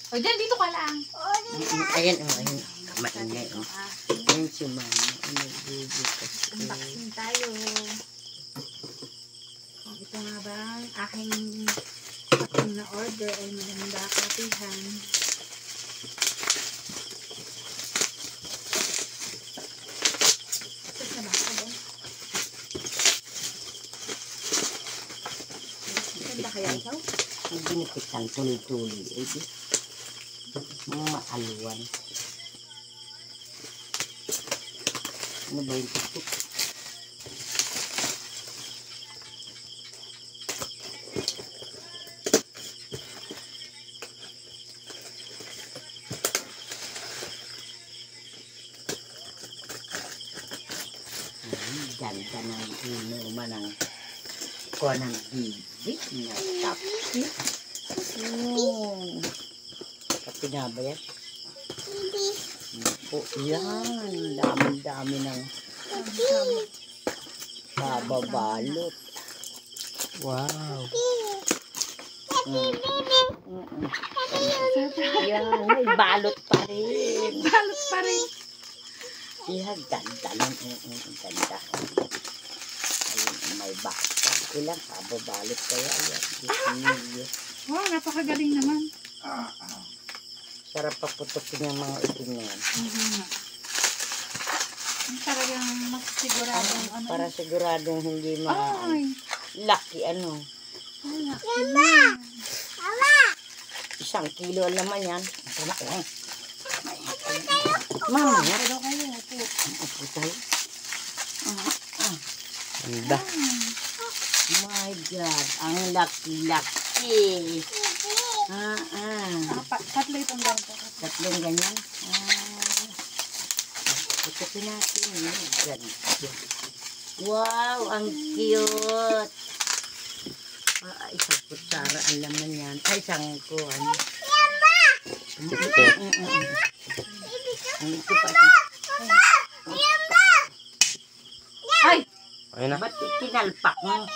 O, dyan, dito ka lang. Ayan, ayan. Maingay, Ayan si mama. Unboxing tayo. Ito nga ba, aking na order ay maganda kapihan. Ito na ba ako doon? Ganda kaya ikaw? Ang ginipitan, tuloy-tuloy. Mga maalwan. Ano ba yung tuktok? Ganda ng inuman ng kuha ng bibig na kape. Kape na ba yan? Po, yan. Dami-dami ng kababalot. Wow. Yan, may balot pa rin. Balot pa rin. Yan, ganda lang. Ganda. Ayun, may baka. Ilang kababalot kaya yan. Wow, napakagaling naman. Sarap paputokin yung mga itim na yan. Talagang mas siguradong ano. Para siguradong hindi Ay! laki ano. Mama! Mama! 1 kilo naman yan. Mama, meron daw kayo. Upo tayo. Ganda. My God, ang laki-laki. Tatlo itong ganito. Tatlong ganyan. Putukin natin. Ganda. Wow, ang cute. Isang kutsara ang laman yan. Ay, isang kuhan. Ito pa. Ay! Ayun na. Ba't kinalpak mo?